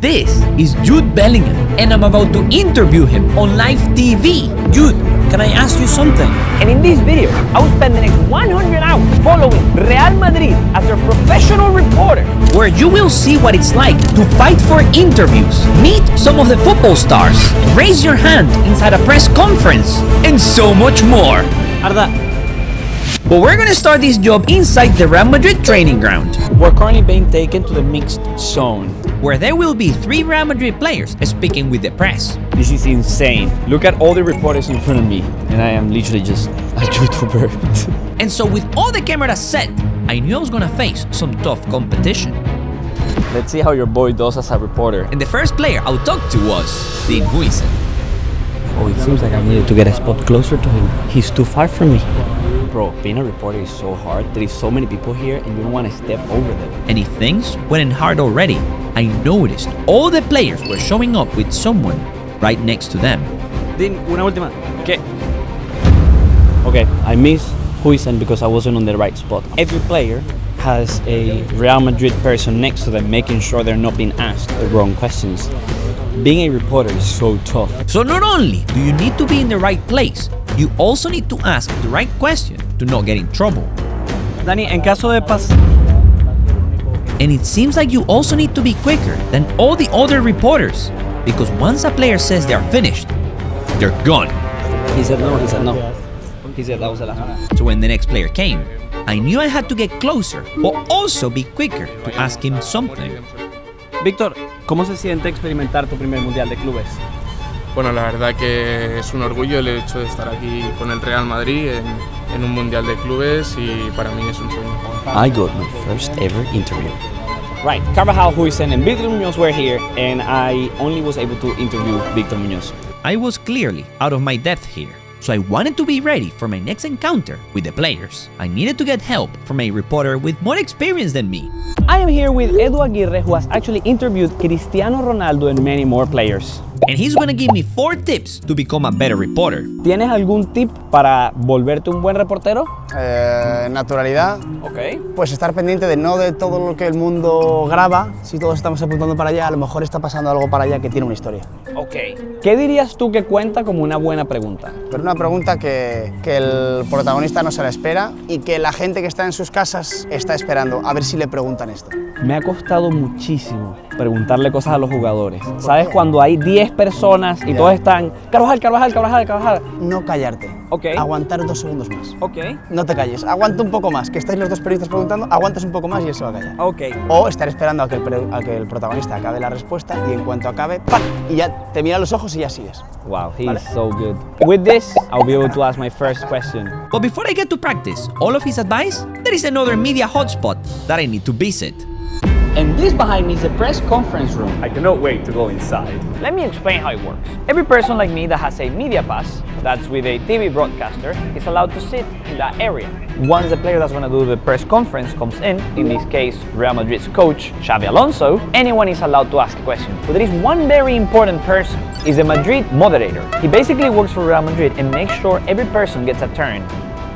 This is Jude Bellingham, and I'm about to interview him on live TV. Jude, can I ask you something? And in this video, I will spend the next 100 hours following Real Madrid as their professional reporter, where you will see what it's like to fight for interviews, meet some of the football stars, raise your hand inside a press conference, and so much more. Arda, But we're gonna start this job inside the Real Madrid training ground, we're currently being taken to the mixed zone. where there will be 3 Real Madrid players speaking with the press. This is insane. Look at all the reporters in front of me, and I am literally just a YouTuber. And so with all the cameras set, I knew I was gonna face some tough competition. Let's see how your boy does as a reporter. And the first player I would talk to was thid. Oh, it seems like I needed to get a spot closer to him. He's too far from me. Bro, being a reporter is so hard. There is so many people here and you don't want to step over them. And if things weren't hard already, I noticed all the players were showing up with someone right next to them. Din, una última. ¿Qué? Okay, I missed Huijsen because I wasn't on the right spot. Every player has a Real Madrid person next to them, making sure they're not being asked the wrong questions. Being a reporter is so tough. So not only do you need to be in the right place, you also need to ask the right question to not get in trouble. Dani, en caso de And it seems like you also need to be quicker than all the other reporters, because once a player says they're finished, they're gone. He said no, he said no. He said that was the last one. So when the next player came, I knew I had to get closer, but also be quicker to ask him something. Víctor, ¿cómo se siente experimentar tu primer Mundial de Clubes? Bueno, la verdad que es un orgullo el hecho de estar aquí con el Real Madrid en un Mundial de Clubes y para mí es un sueño. I got my first ever interview. Right, Carvajal, Huijsen, and Victor Muñoz were here, and I only was able to interview Victor Muñoz. I was clearly out of my depth here, so I wanted to be ready for my next encounter with the players. I needed to get help from a reporter with more experience than me. I am here with Edu Aguirre, who has actually interviewed Cristiano Ronaldo and many more players. And he's gonna give me 4 tips to become a better reporter. ¿Tienes algún tip para volverte un buen reportero? Naturalidad, Ok. pues estar pendiente de no de todo lo que el mundo graba. Si todos estamos apuntando para allá, a lo mejor está pasando algo para allá que tiene una historia. Ok. ¿Qué dirías tú que cuenta como una buena pregunta? Pero una pregunta que el protagonista no se la espera y que la gente que está en sus casas está esperando a ver si le preguntan esto. Me ha costado muchísimo preguntarle cosas a los jugadores. ¿Sabes? Cuando hay 10 personas y todos están Carvajal, Carvajal, Carvajal, Carvajal. No callarte. Ok. Aguantar 2 segundos más. Ok. No te calles. Aguanta un poco más. Que estáis los 2 periodistas preguntando, aguantas un poco más y él se va a callar. Ok. O estar esperando a que el protagonista acabe la respuesta y en cuanto acabe, ¡pam! Y ya te mira a los ojos y ya sigues. Wow, he's so good. With this, I'll be able to ask my first question. But before I get to practice all of his advice, there is another media hotspot that I need to visit. And this behind me is the press conference room. I cannot wait to go inside. Let me explain how it works. Every person like me that has a media pass, that's with a TV broadcaster, is allowed to sit in that area. Once the player that's going to do the press conference comes in this case, Real Madrid's coach, Xavi Alonso, anyone is allowed to ask a question. But there is one very important person, is the Madrid moderator. He basically works for Real Madrid and makes sure every person gets a turn.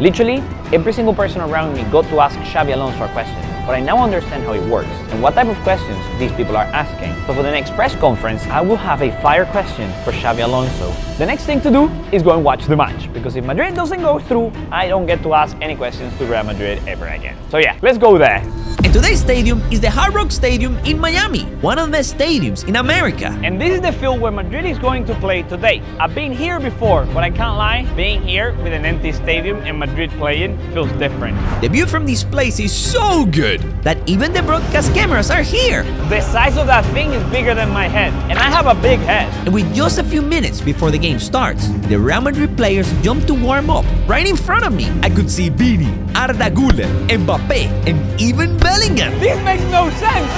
Literally, every single person around me got to ask Xavi Alonso a question. But I now understand how it works and what type of questions these people are asking. So for the next press conference, I will have a fire question for Xavi Alonso. The next thing to do is go and watch the match, because if Madrid doesn't go through, I don't get to ask any questions to Real Madrid ever again. So yeah, let's go there. And today's stadium is the Hard Rock Stadium in Miami, one of the best stadiums in America. And this is the field where Madrid is going to play today. I've been here before, but I can't lie, being here with an empty stadium and Madrid playing feels different. The view from this place is so good that even the broadcast cameras are here. The size of that thing is bigger than my head, and I have a big head. And with just a few minutes before the game starts, the Real Madrid players jump to warm up. Right in front of me, I could see Vini, Arda Güler, Mbappe, and even Bellingham. This makes no sense!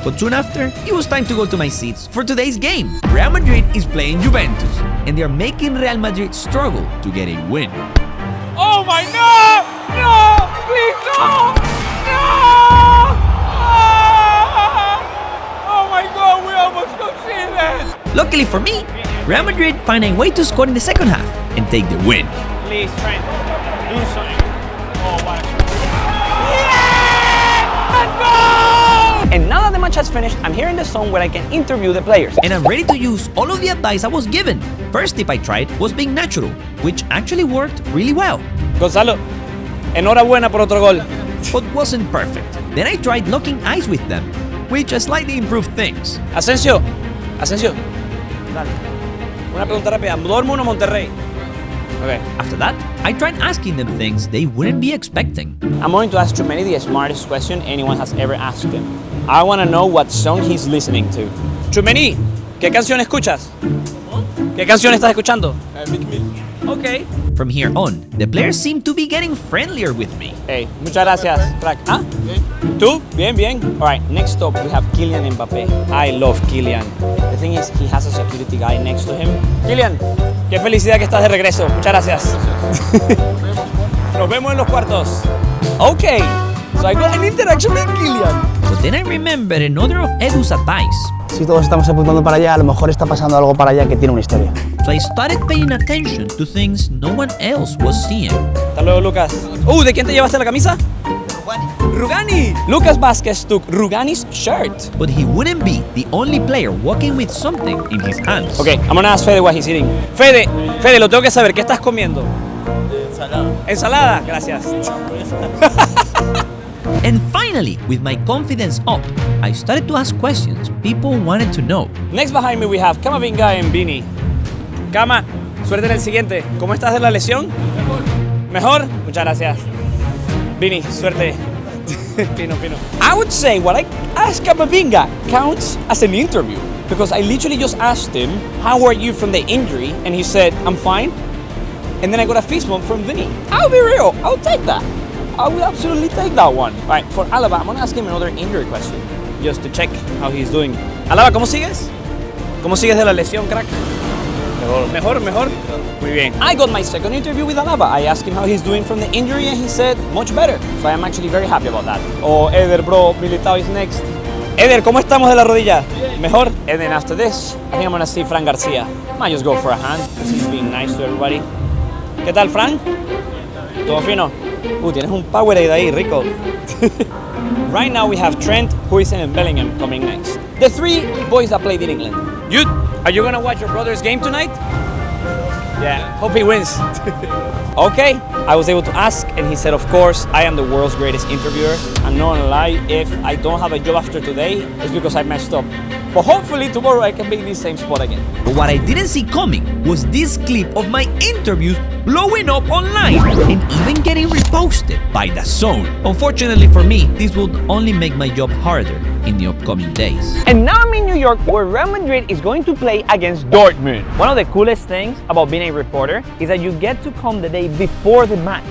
But soon after, it was time to go to my seats for today's game. Real Madrid is playing Juventus, and they are making Real Madrid struggle to get a win. Oh my no! No! Please no! No! Oh my god, we almost conceded! Luckily for me, Real Madrid find a way to score in the second half and take the win. Please, Trent, do something. Oh, what a... Yeah! Let's go! And now that the match has finished, I'm here in the zone where I can interview the players. And I'm ready to use all of the advice I was given. First tip I tried was being natural, which actually worked really well. Gonzalo, enhorabuena por otro gol. But wasn't perfect. Then I tried locking eyes with them, which slightly improved things. Asensio, dale. Una pregunta rápida, ¿Dortmund o Monterrey? Okay. After that, I tried asking them things they wouldn't be expecting. I'm going to ask Trumeni the smartest question anyone has ever asked him. I want to know what song he's listening to. Trumeni, ¿qué canción escuchas? ¿Qué canción estás escuchando? Okay. From here on, the players seemed to be getting friendlier with me. Hey, muchas gracias, crack. ¿Ah? ¿Tú? Bien. Alright, next up we have Kylian Mbappe. I love Kylian. The thing is, he has a security guy next to him. Kylian, qué felicidad que estás de regreso. Muchas gracias. Nos vemos en los cuartos. Okay, so I got an interaction with Kylian. But then I remembered another of Edu's advice. Si todos estamos apuntando para allá, a lo mejor está pasando algo para allá que tiene una historia. So I started paying attention to things no one else was seeing. Hasta luego, Lucas. ¿De quién te llevaste la camisa? Rugani. Lucas Vázquez took Rugani's shirt. But he wouldn't be the only player walking with something in his hands. Okay, I'm gonna ask Fede what he's eating. Fede, lo tengo que saber. ¿Qué estás comiendo? Ensalada. Gracias. And finally, with my confidence up, I started to ask questions people wanted to know. Next behind me we have Camavinga and Vini. Cama, suerte en el siguiente. ¿Cómo estás de la lesión? ¿Mejor? Muchas gracias. Vini, suerte. Fino. I would say what I asked Camavinga counts as an interview because I literally just asked him, how are you from the injury? And he said, I'm fine. And then I got a fist bump from Vini. I'll be real, I'll take that. I will absolutely take that one. Right, for Alaba, I'm gonna ask him another injury question just to check how he's doing. Alaba, ¿cómo sigues? ¿Cómo sigues de la lesión, crack? Mejor. Muy bien. I got my second interview with Alaba. I asked him how he's doing from the injury and he said, much better. So I am actually very happy about that. Eder, bro, Militao is next. Eder, ¿cómo estamos de la rodilla? Mejor. And then after this, I think I'm gonna see Fran Garcia. Might just go for a hand because he's being nice to everybody. ¿Qué tal, Fran? ¿Todo fino? Tienes un Powerade ahí, rico. Right now we have Trent, Huijsen and Bellingham coming next. The three boys that played in England. Jude, are you gonna watch your brother's game tonight? Yeah, hope he wins. Okay, I was able to ask and he said, of course, I am the world's greatest interviewer. I'm not gonna lie, if I don't have a job after today, it's because I messed up. But hopefully tomorrow I can be in this same spot again. But what I didn't see coming was this clip of my interviews blowing up online and even getting reposted by The Zone. Unfortunately for me, this would only make my job harder in the upcoming days. And now I'm in New York where Real Madrid is going to play against Dortmund. One of the coolest things about being a reporter is that you get to come the day before the match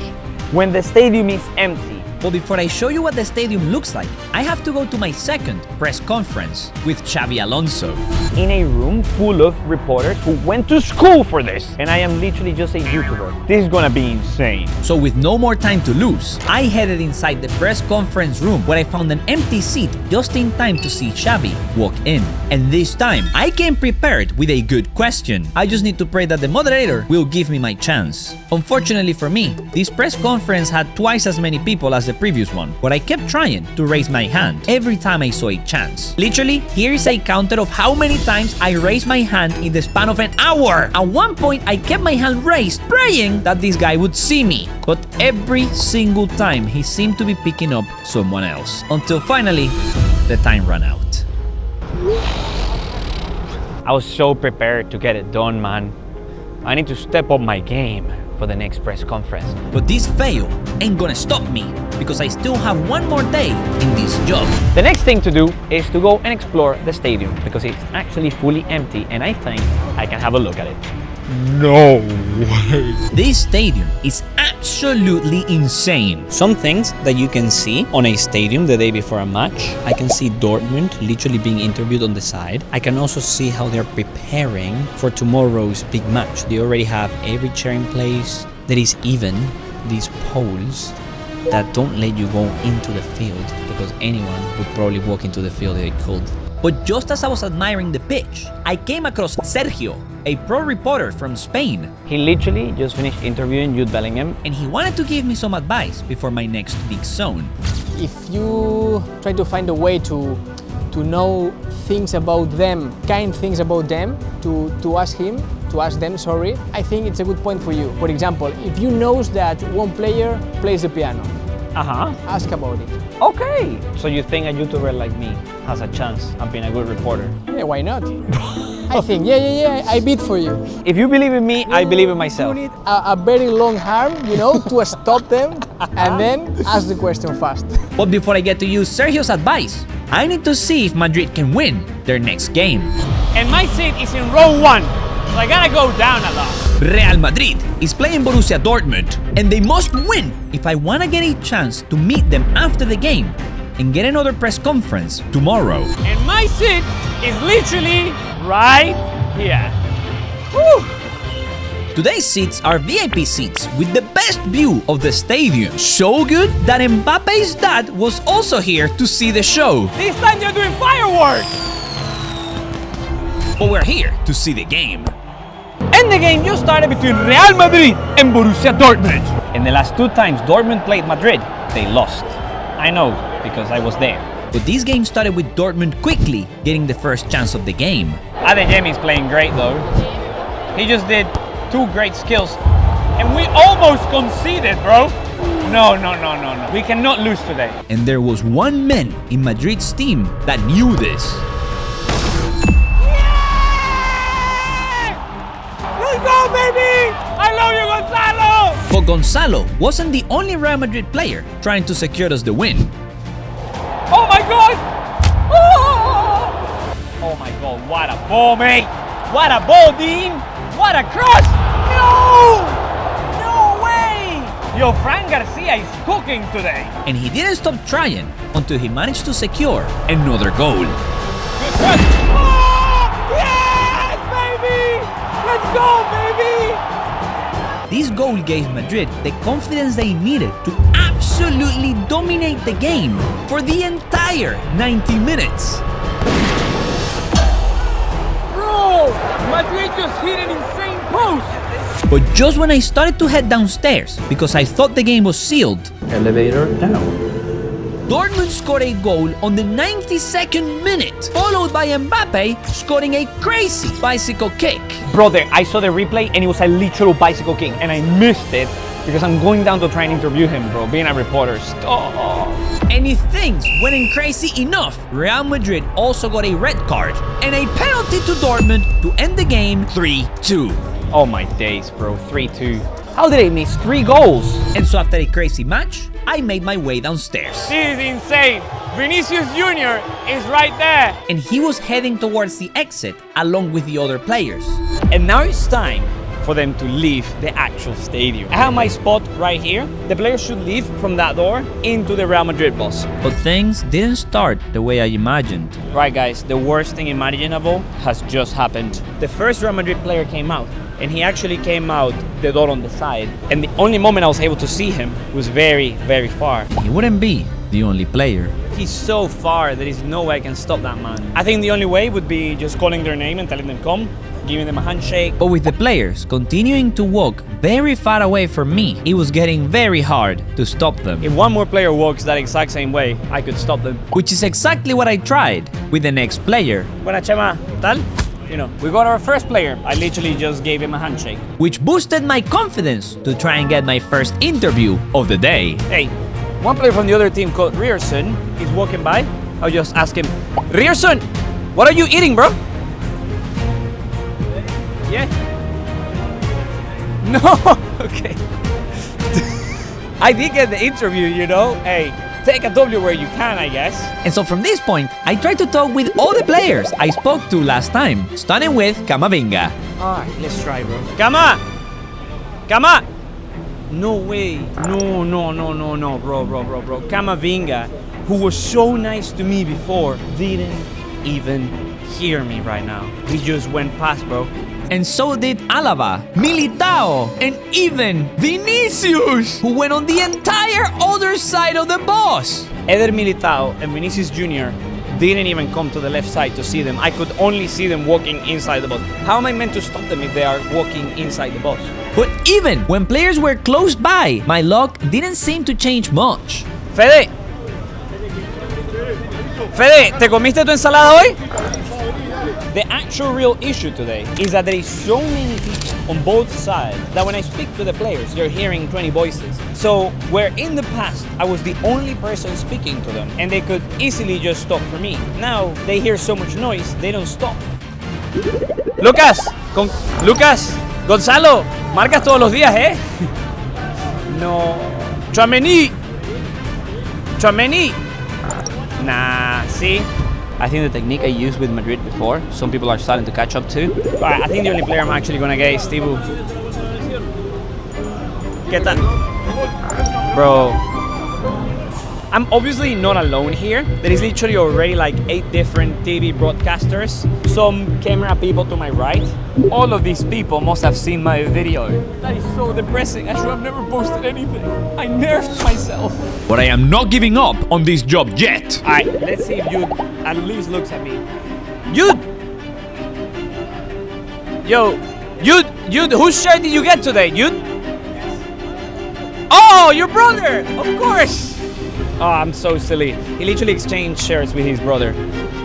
when the stadium is empty. But before I show you what the stadium looks like, I have to go to my second press conference with Xavi Alonso. In a room full of reporters who went to school for this. And I am literally just a YouTuber. This is gonna be insane. So with no more time to lose, I headed inside the press conference room where I found an empty seat just in time to see Xavi walk in. And this time, I came prepared with a good question. I just need to pray that the moderator will give me my chance. Unfortunately for me, this press conference had twice as many people as the previous one, but I kept trying to raise my hand every time I saw a chance. Literally, here is a counter of how many times I raised my hand in the span of an hour. At one point, I kept my hand raised, praying that this guy would see me. But every single time, he seemed to be picking up someone else. Until finally, the time ran out. I was so prepared to get it done, man. I need to step up my game for the next press conference. But this fail ain't gonna stop me because I still have one more day in this job. The next thing to do is to go and explore the stadium because it's actually fully empty and I think I can have a look at it. No way. This stadium is absolutely insane. Some things that you can see on a stadium the day before a match. I can see Dortmund literally being interviewed on the side. I can also see how they're preparing for tomorrow's big match. They already have every chair in place. There is even these poles that don't let you go into the field because anyone would probably walk into the field if they could. But just as I was admiring the pitch, I came across Sergio, a pro reporter from Spain. He literally just finished interviewing Jude Bellingham. And he wanted to give me some advice before my next big zone. If you try to find a way to to know things about them, kind things about them, to ask them, I think it's a good point for you. For example, if you know that one player plays the piano, ask about it. Okay. So you think a YouTuber like me has a chance of being a good reporter? Yeah, why not? I think, yeah, I beat for you. If you believe in me, I believe in myself. You need a very long arm, to stop them, and then ask the question fast. But before I get to use Sergio's advice, I need to see if Madrid can win their next game. And my seat is in row 1, so I gotta go down a lot. Real Madrid is playing Borussia Dortmund, and they must win if I want to get a chance to meet them after the game and get another press conference tomorrow. And my seat is literally right here. Woo! Today's seats are VIP seats with the best view of the stadium. So good that Mbappe's dad was also here to see the show. This time they're doing fireworks! But we're here to see the game. And the game just started between Real Madrid and Borussia Dortmund. And the last 2 times Dortmund played Madrid, they lost. I know, because I was there. But this game started with Dortmund quickly getting the first chance of the game. Adeyemi's playing great though. He just did 2 great skills. And we almost conceded, bro. No. We cannot lose today. And there was one man in Madrid's team that knew this. Let's go, baby! I love you, Gonzalo! But Gonzalo wasn't the only Real Madrid player trying to secure us the win. Oh my god! Oh my god, what a ball, mate! What a ball, Dean! What a cross! No! No way! Yo, Fran Garcia is cooking today. And he didn't stop trying until he managed to secure another goal. Good cross! Oh! Yes, baby! Let's go, baby! This goal gave Madrid the confidence they needed to absolutely dominate the game for the entire 90 minutes. Bro! Madrid just hit an insane post! But just when I started to head downstairs because I thought the game was sealed, Elevator down. Dortmund scored a goal on the 92nd minute, followed by Mbappe scoring a crazy bicycle kick. Brother, I saw the replay and it was a literal bicycle kick and I missed it because I'm going down to try and interview him, bro, being a reporter. Stop. And if things weren't crazy enough, Real Madrid also got a red card and a penalty to Dortmund to end the game 3-2. Oh my days, bro, 3-2. How did they miss 3 goals? And so after a crazy match, I made my way downstairs. This is insane. Vinicius Jr. is right there. And he was heading towards the exit along with the other players. And now it's time for them to leave the actual stadium. I have my spot right here. The players should leave from that door into the Real Madrid bus. But things didn't start the way I imagined. Right, guys, the worst thing imaginable has just happened. The first Real Madrid player came out, and he actually came out the door on the side. And the only moment I was able to see him was very, very far. He wouldn't be the only player. He's so far, there is no way I can stop that man. I think the only way would be just calling their name and telling them come, giving them a handshake. But with the players continuing to walk very far away from me, it was getting very hard to stop them. If one more player walks that exact same way, I could stop them. Which is exactly what I tried with the next player. Buena Chema, tal? You know, we got our first player. I literally just gave him a handshake. Which boosted my confidence to try and get my first interview of the day. Hey, one player from the other team called Rierson is walking by. I'll just ask him, Rierson, what are you eating, bro? Yeah? No? Okay. I did get the interview, you know? Hey, take a W where you can, I guess. And so from this point, I tried to talk with all the players I spoke to last time, starting with Camavinga. Alright, let's try, bro. Kama! Kama! No way. No, bro. Camavinga, who was so nice to me before, didn't even hear me right now. He just went past, bro. And so did Alaba, Militao, and even Vinicius, who went on the entire other side of the bus. Eder Militao and Vinicius Jr. didn't even come to the left side to see them. I could only see them walking inside the bus. How am I meant to stop them if they are walking inside the bus? But even when players were close by, my luck didn't seem to change much. Fede! Fede, ¿te comiste tu ensalada hoy? The actual real issue today is that there is so many people on both sides that when I speak to the players, you're hearing 20 voices. So where in the past I was the only person speaking to them and they could easily just stop for me, now they hear so much noise, they don't stop. Lucas, Gonzalo, marcas todos los días, ¿eh? No. Chouameni. Nah, see? I think the technique I used with Madrid before, some people are starting to catch up to. But I think the only player I'm actually gonna get is Tibu. ¿Qué tal? Bro. I'm obviously not alone here. There is literally already like 8 different TV broadcasters, some camera people to my right. All of these people must have seen my video. That is so depressing. I should have never posted anything. I nerfed myself. But I am not giving up on this job yet. Alright, let's see if Jude at least looks at me. Jude! Yo, Jude, whose shirt did you get today, Jude? Oh, your brother! Of course! Oh, I'm so silly. He literally exchanged shirts with his brother.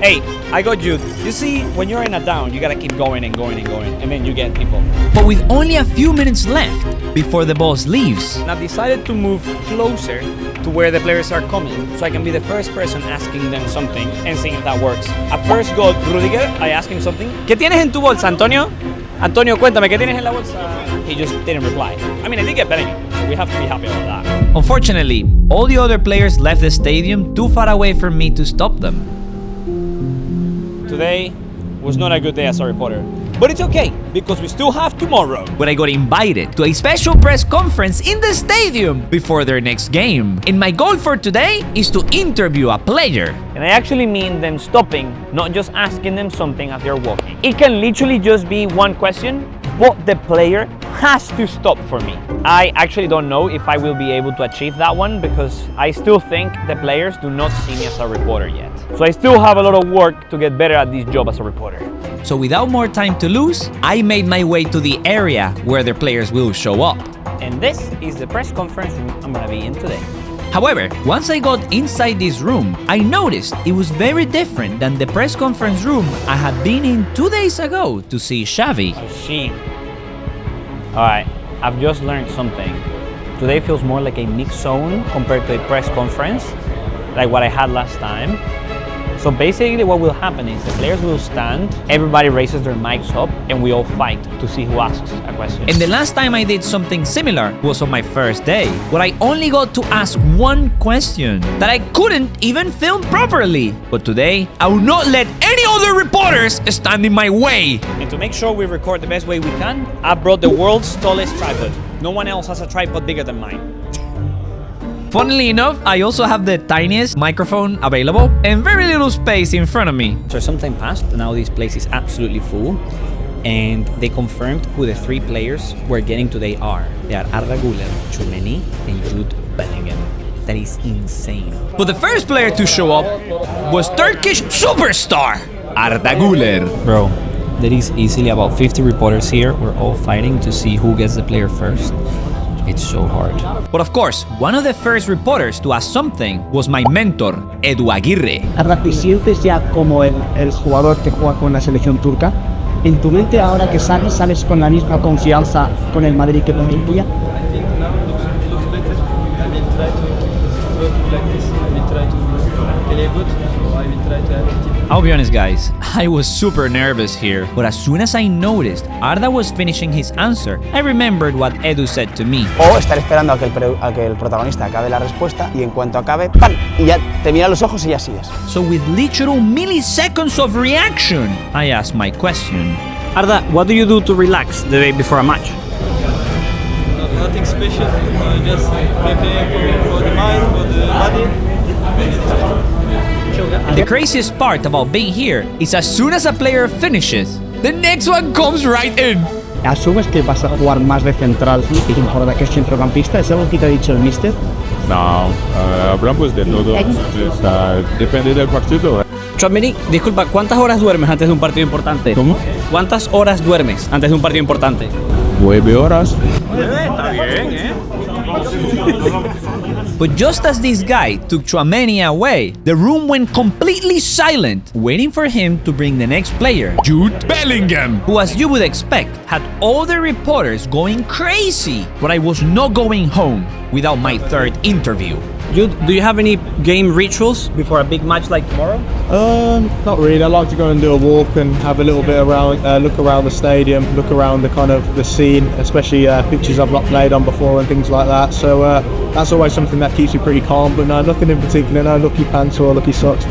Hey, I got Jude. You see, when you're in a down, you gotta keep going and going and going, and then you get people. But with only a few minutes left before the boss leaves, And I've decided to move closer to where the players are coming, so I can be the first person asking them something and seeing if that works. At first got Rudiger, I asked him something. ¿Qué tienes en tu bolsa, Antonio? Antonio, cuéntame, ¿qué tienes en la bolsa? He just didn't reply. I mean, I did get Bellingham. We have to be happy about that. unfortunately, all the other players left the stadium too far away from me to stop them. Today was not a good day as a reporter. But it's okay, because we still have tomorrow. But I got invited to a special press conference in the stadium before their next game. And my goal for today is to interview a player. And I actually mean them stopping, not just asking them something as they're walking. It can literally just be one question, but the player has to stop for me. I actually don't know if I will be able to achieve that one because I still think the players do not see me as a reporter yet. So I still have a lot of work to get better at this job as a reporter. So without more time to lose, I made my way to the area where the players will show up. And this is the press conference room I'm gonna be in today. However, once I got inside this room, I noticed it was very different than the press conference room I had been in 2 days ago to see Xavi. She. Alright, I've just learned something. Today feels more like a mixed zone compared to a press conference, like what I had last time. So basically what will happen is the players will stand, everybody raises their mics up, and we all fight to see who asks a question. And the last time I did something similar was on my first day, where I only got to ask one question that I couldn't even film properly. But today, I will not let any other reporters stand in my way. And to make sure we record the best way we can, I brought the world's tallest tripod. No one else has a tripod bigger than mine. Funnily enough, I also have the tiniest microphone available and very little space in front of me. So some time passed, now this place is absolutely full, and they confirmed who the 3 players we're getting today are. They are Arda Güler, Tchouameni, and Jude Bellingham. That is insane. But the first player to show up was Turkish superstar Arda Güler. Bro, there is easily about 50 reporters here. We're all fighting to see who gets the player first. It's so hard. But of course, one of the first reporters to ask something was my mentor, Edu Aguirre. Arda, ¿te sientes ya como el jugador que juega con la selección turca? ¿En tu mente ahora que sales con la misma confianza con el Madrid que con el tuya? I'll be honest guys, I was super nervous here, but as soon as I noticed Arda was finishing his answer, I remembered what Edu said to me. O estar esperando a que el protagonista acabe la respuesta y en cuanto acabe, ¡pam! Y ya te mira a los ojos y ya sigues. So with literal milliseconds of reaction, I asked my question. Arda, what do you do to relax the day before a match? Nothing special, just preparing for the mind, for the body. The craziest part about being here is as soon as a player finishes, the next one comes right in. ¿Asumes que vas a jugar más de central y que importa que es centrocampista? ¿Es algo que te ha dicho el míster? No, hablamos de todo, depende del partido. Tchouameni, disculpa, ¿cuántas horas duermes antes de un partido importante? ¿Cómo? ¿Cuántas horas duermes antes de un partido importante? 9 horas. Está bien, ¿eh? But just as this guy took Tchouaméni away, the room went completely silent, waiting for him to bring the next player, Jude Bellingham, who, as you would expect, had all the reporters going crazy. But I was not going home without my third interview. Jude, do you have any game rituals before a big match like tomorrow? Not really. I like to go and do a walk and have a little bit around, look around the stadium, look around the kind of the scene, especially pitches I've not played on before and things like that. So that's always something that keeps me pretty calm. But no, nothing in particular. No lucky pants or lucky socks.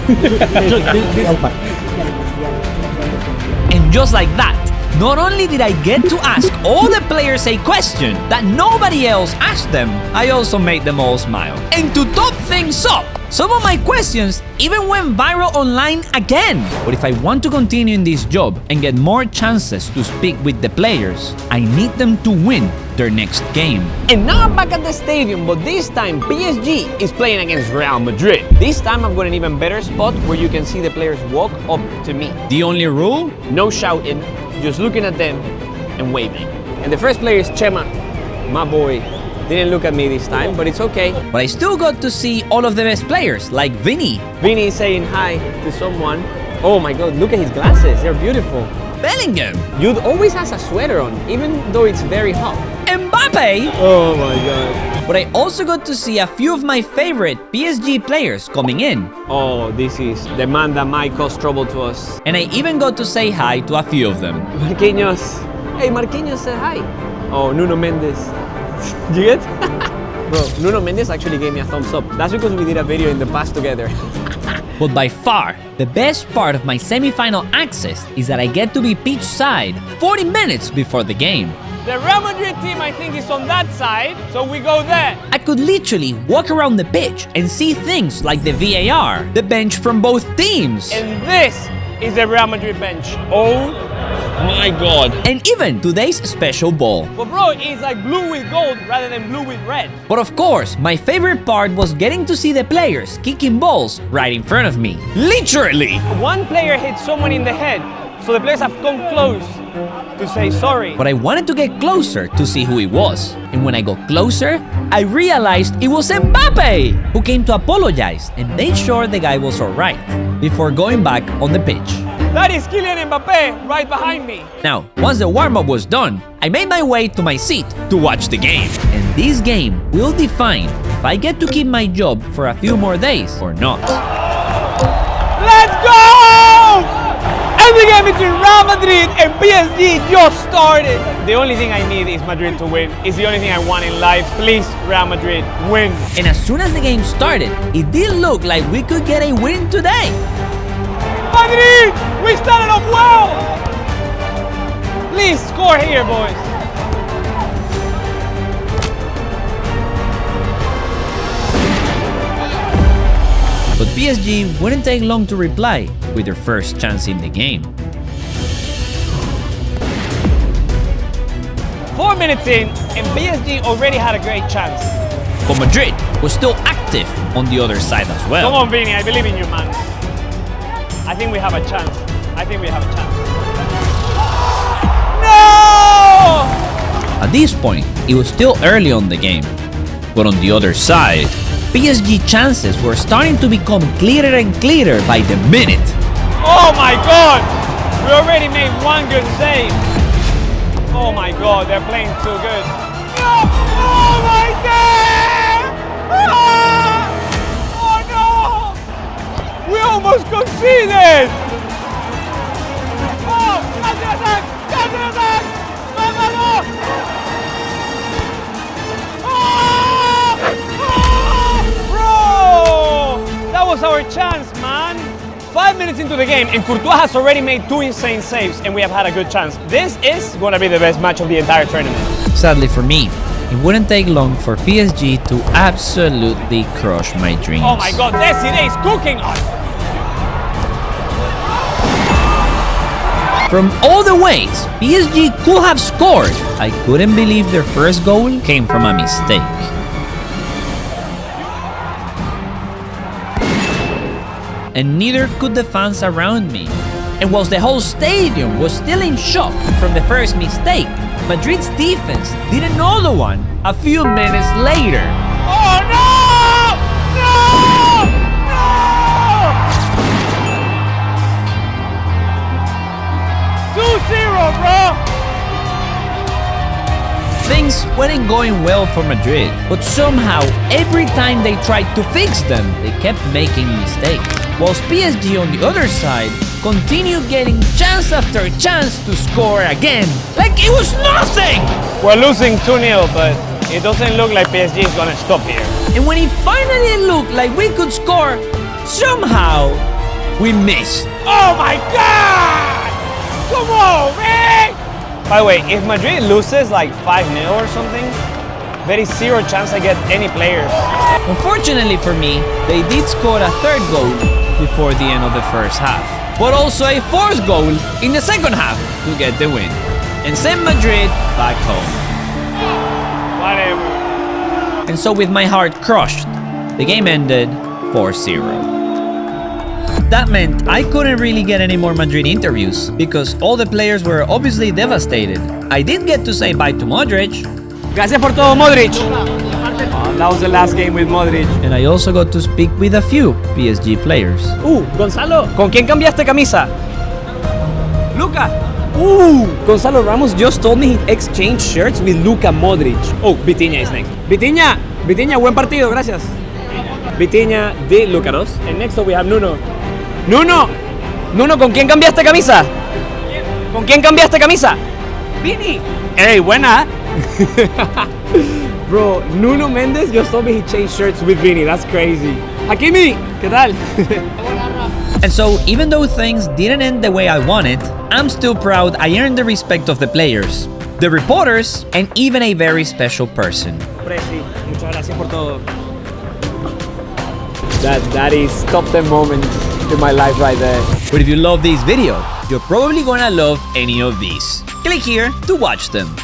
And just like that, not only did I get to ask all the players a question that nobody else asked them, I also made them all smile. And to top things up, some of my questions even went viral online again. But if I want to continue in this job and get more chances to speak with the players, I need them to win their next game. And now I'm back at the stadium, but this time PSG is playing against Real Madrid. This time I've got an even better spot where you can see the players walk up to me. The only rule? No shouting, just looking at them and waving. And the first player is Chema, my boy. Didn't look at me this time, but it's okay. But I still got to see all of the best players, like Vini. Vini is saying hi to someone. Oh my god, look at his glasses, they're beautiful. Bellingham. Jude always has a sweater on, even though it's very hot. Mbappe. Oh my god. But I also got to see a few of my favorite PSG players coming in. Oh, this is the man that might cause trouble to us. And I even got to say hi to a few of them. Marquinhos. Hey, Marquinhos said hi. Oh, Nuno Mendes. Do you get? Bro, Nuno Mendes actually gave me a thumbs up. That's because we did a video in the past together. But by far, the best part of my semi-final access is that I get to be pitch side 40 minutes before the game. The Real Madrid team, I think, is on that side, so we go there. I could literally walk around the pitch and see things like the VAR, the bench from both teams. And this is the Real Madrid bench. Oh my god. And even today's special ball. But bro, it's like blue with gold rather than blue with red. But of course, my favorite part was getting to see the players kicking balls right in front of me. Literally! One player hit someone in the head, so the players have come close to say sorry. But I wanted to get closer to see who it was. And when I got closer, I realized it was Mbappe, who came to apologize and made sure the guy was alright before going back on the pitch. That is Kylian Mbappe right behind me. Now, once the warm-up was done, I made my way to my seat to watch the game. And this game will define if I get to keep my job for a few more days or not. Let's go! And the game between Real Madrid and PSG just started. The only thing I need is Madrid to win. It's the only thing I want in life. Please, Real Madrid, win. And as soon as the game started, it did look like we could get a win today. Madrid, we started off well. Please score here, boys. But PSG wouldn't take long to reply with their first chance in the game. 4 minutes in, and PSG already had a great chance. But Madrid was still active on the other side as well. Come on, Vini, I believe in you, man. I think we have a chance. I think we have a chance. No! At this point, it was still early on the game. But on the other side, PSG chances were starting to become clearer and clearer by the minute. Oh my god! We already made one good save. Oh my god, they're playing too good. No! Oh my god! Ah! Oh no! We almost conceded! Oh! Counter-attack! Counter-attack! ¡Vámonos! Oh! Bro! That was our chance, man! 5 minutes into the game, and Courtois has already made 2 insane saves, and we have had a good chance. This is going to be the best match of the entire tournament. Sadly for me, it wouldn't take long for PSG to absolutely crush my dreams. Oh my god, Desiree is cooking us! From all the ways PSG could have scored, I couldn't believe their first goal came from a mistake. And neither could the fans around me. And whilst the whole stadium was still in shock from the first mistake, Madrid's defense did another one a few minutes later. Oh no! bro! Things weren't going well for Madrid, but somehow every time they tried to fix them, they kept making mistakes. Whilst PSG on the other side continued getting chance after chance to score again, like it was nothing! We're losing 2-0, but it doesn't look like PSG is gonna stop here. And when it finally looked like we could score, somehow we missed. Oh my god! Come on, man! By the way, if Madrid loses like 5-0 or something, there is zero chance I get any players. Unfortunately for me, they did score a third goal before the end of the first half, but also a fourth goal in the second half to get the win and send Madrid back home. Whatever. And so with my heart crushed, the game ended 4-0. That meant I couldn't really get any more Madrid interviews because all the players were obviously devastated. I did get to say bye to Modric. Gracias por todo, Modric. That was the last game with Modric. And I also got to speak with a few PSG players. Gonzalo, ¿con quién cambiaste camisa? Luca. Gonzalo Ramos just told me he exchanged shirts with Luka Modric. Oh, Vitinha is next. Vitinha, buen partido, gracias. Vitinha de Lucaros. And next up we have Nuno. Nuno, ¿con quién cambiaste camisa? ¿Con quién cambiaste camisa? Vini. Hey, buena. Bro, Nuno Mendes just told me he changed shirts with Vini. That's crazy. Hakimi, ¿qué tal? And so, even though things didn't end the way I wanted, I'm still proud I earned the respect of the players, the reporters, and even a very special person. Presi, muchas gracias por todo. That is top 10 moments in my life right there. But if you love this video, you're probably gonna love any of these. Click here to watch them.